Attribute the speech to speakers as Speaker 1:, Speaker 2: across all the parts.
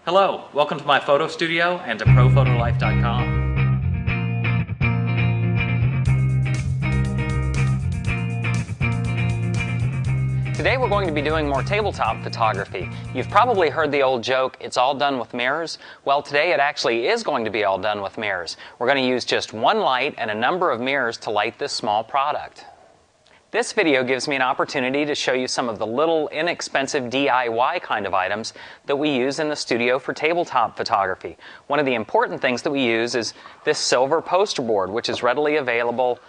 Speaker 1: Hello, welcome to my photo studio and to ProPhotoLife.com. Today we're going to be doing more tabletop photography. You've probably heard the old joke, it's all done with mirrors. Well, today it actually is going to be all done with mirrors. We're going to use just one light and a number of mirrors to light this small product. This video gives me an opportunity to show you some of the little inexpensive DIY kind of items that we use in the studio for tabletop photography. One of the important things that we use is this silver poster board, which is readily available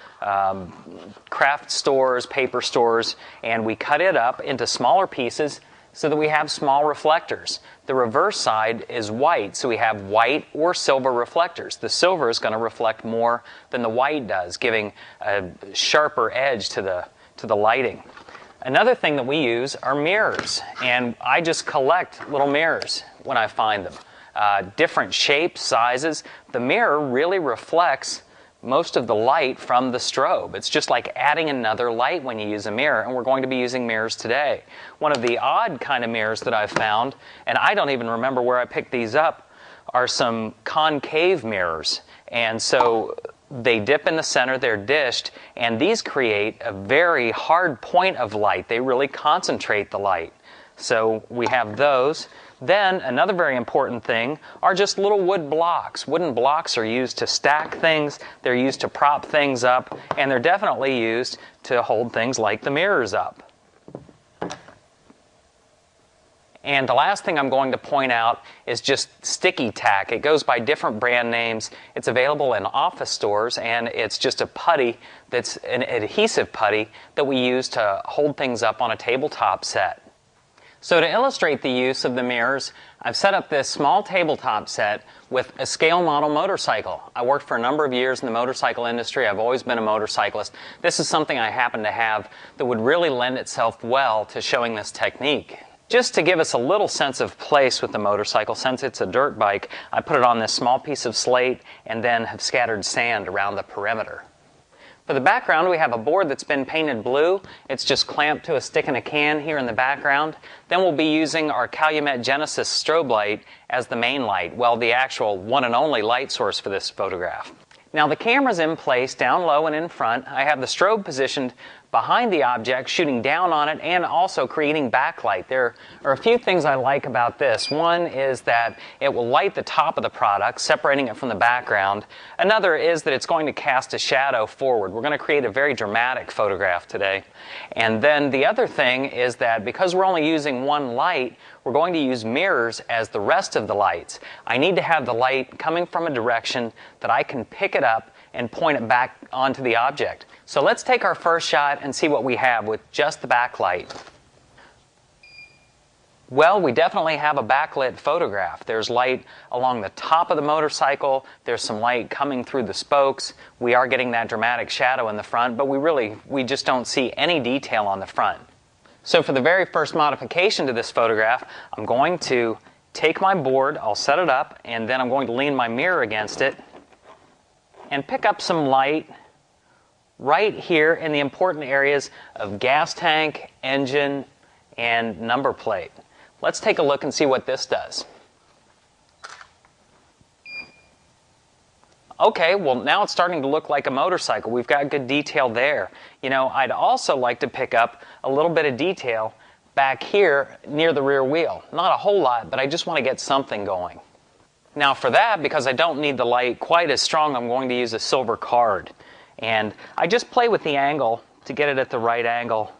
Speaker 1: craft stores, paper stores, and we cut it up into smaller pieces so that we have small reflectors. The reverse side is white, so we have white or silver reflectors. The silver is going to reflect more than the white does, giving a sharper edge to the lighting. Another thing that we use are mirrors, and I just collect little mirrors when I find them. Different shapes, sizes. The mirror really reflects most of the light from the strobe. It's just like adding another light when you use a mirror, and we're going to be using mirrors today. One of the odd kind of mirrors that I've found, and I don't even remember where I picked these up, are some concave mirrors. And so they dip in the center, they're dished, and these create a very hard point of light. They really concentrate the light. So we have those. Then another very important thing are just little wood blocks. Wooden blocks are used to stack things, they're used to prop things up, and they're definitely used to hold things like the mirrors up. And the last thing I'm going to point out is just sticky tack. It goes by different brand names. It's available in office stores, and it's just a putty that's an adhesive putty that we use to hold things up on a tabletop set. So to illustrate the use of the mirrors, I've set up this small tabletop set with a scale model motorcycle. I worked for a number of years in the motorcycle industry. I've always been a motorcyclist. This is something I happen to have that would really lend itself well to showing this technique. Just to give us a little sense of place with the motorcycle, since it's a dirt bike, I put it on this small piece of slate and then have scattered sand around the perimeter. For the background, we have a board that's been painted blue. It's just clamped to a stick in a can here in the background. Then we'll be using our Calumet Genesis strobe light as the main light, well, the actual one and only light source for this photograph. Now the camera's in place down low and in front. I have the strobe positioned behind the object, shooting down on it, and also creating backlight. There are a few things I like about this. One is that it will light the top of the product, separating it from the background. Another is that it's going to cast a shadow forward. We're going to create a very dramatic photograph today. And then the other thing is that because we're only using one light, we're going to use mirrors as the rest of the lights. I need to have the light coming from a direction that I can pick it up and point it back onto the object. So let's take our first shot and see what we have with just the backlight. Well, we definitely have a backlit photograph. There's light along the top of the motorcycle, there's some light coming through the spokes. We are getting that dramatic shadow in the front, but we just don't see any detail on the front. So for the very first modification to this photograph, I'm going to take my board, I'll set it up, and then I'm going to lean my mirror against it and pick up some light right here in the important areas of gas tank, engine, and number plate. Let's take a look and see what this does. Okay, well now it's starting to look like a motorcycle. We've got good detail there. You know, I'd also like to pick up a little bit of detail back here near the rear wheel. Not a whole lot, but I just want to get something going. Now for that, because I don't need the light quite as strong, I'm going to use a silver card. And I just play with the angle to get it at the right angle.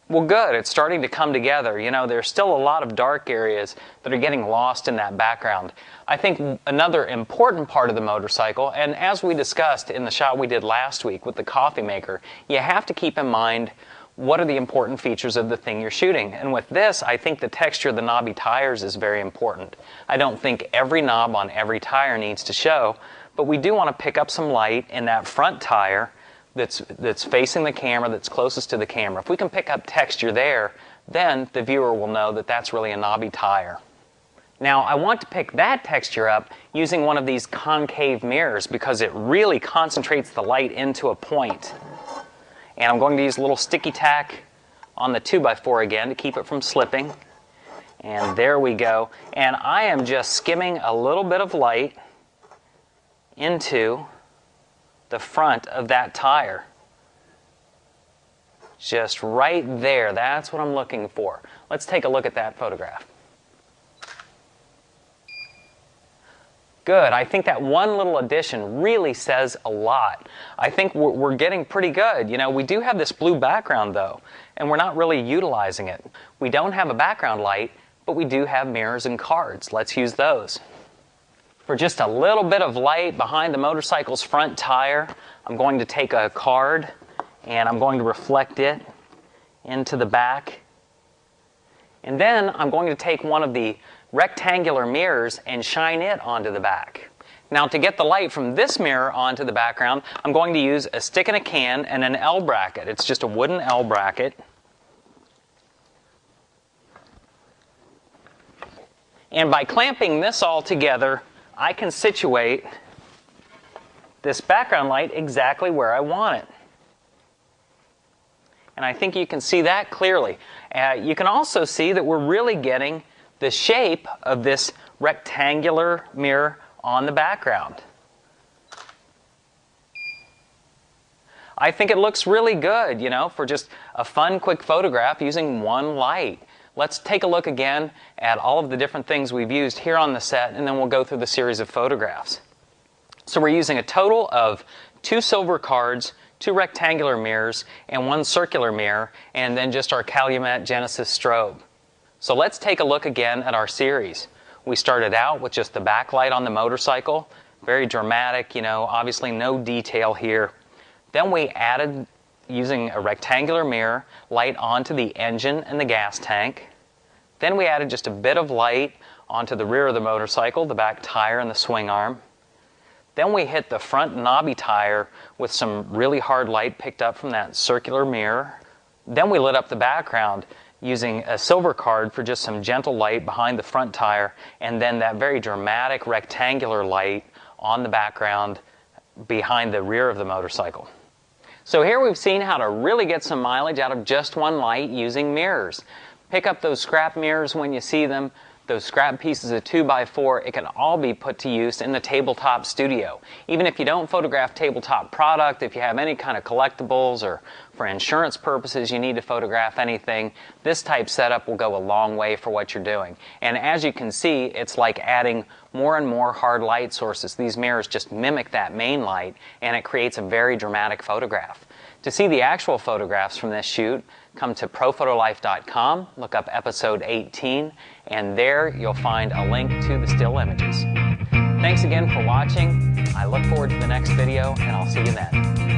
Speaker 1: Well, good, it's starting to come together. You know, there's still a lot of dark areas that are getting lost in that background. I think another important part of the motorcycle, and as we discussed in the shot we did last week with the coffee maker, you have to keep in mind what are the important features of the thing you're shooting. And with this, I think the texture of the knobby tires is very important. I don't think every knob on every tire needs to show, but we do want to pick up some light in that front tire that's facing the camera, that's closest to the camera. If we can pick up texture there, then the viewer will know that that's really a knobby tire. Now, I want to pick that texture up using one of these concave mirrors because it really concentrates the light into a point. And I'm going to use a little sticky tack on the 2x4 again to keep it from slipping. And there we go. And I am just skimming a little bit of light into the front of that tire. Just right there. That's what I'm looking for. Let's take a look at that photograph. Good. I think that one little addition really says a lot. I think we're getting pretty good. You know, we do have this blue background though, and we're not really utilizing it. We don't have a background light, but we do have mirrors and cards. Let's use those. For just a little bit of light behind the motorcycle's front tire, I'm going to take a card and I'm going to reflect it into the back. And then I'm going to take one of the rectangular mirrors and shine it onto the back. Now to get the light from this mirror onto the background, I'm going to use a stick in a can and an L bracket. It's just a wooden L bracket. And by clamping this all together, I can situate this background light exactly where I want it. And I think you can see that clearly. You can also see that we're really getting the shape of this rectangular mirror on the background. I think it looks really good, you know, for just a fun, quick photograph using one light. Let's take a look again at all of the different things we've used here on the set, and then we'll go through the series of photographs. So we're using a total of 2 silver cards, 2 rectangular mirrors, and 1 circular mirror, and then just our Calumet Genesis strobe. So let's take a look again at our series. We started out with just the backlight on the motorcycle, very dramatic, you know, obviously no detail here. Then we added, using a rectangular mirror, light onto the engine and the gas tank. Then we added just a bit of light onto the rear of the motorcycle, the back tire and the swing arm. Then we hit the front knobby tire with some really hard light picked up from that circular mirror. Then we lit up the background using a silver card for just some gentle light behind the front tire, and then that very dramatic rectangular light on the background behind the rear of the motorcycle. So here we've seen how to really get some mileage out of just one light using mirrors. Pick up those scrap mirrors when you see them, those scrap pieces of 2x4, it can all be put to use in the tabletop studio. Even if you don't photograph tabletop product, if you have any kind of collectibles or for insurance purposes you need to photograph anything, this type setup will go a long way for what you're doing. And as you can see, it's like adding more and more hard light sources. These mirrors just mimic that main light, and it creates a very dramatic photograph. To see the actual photographs from this shoot, come to ProPhotoLife.com, look up episode 18, and there you'll find a link to the still images. Thanks again for watching. I look forward to the next video, and I'll see you then.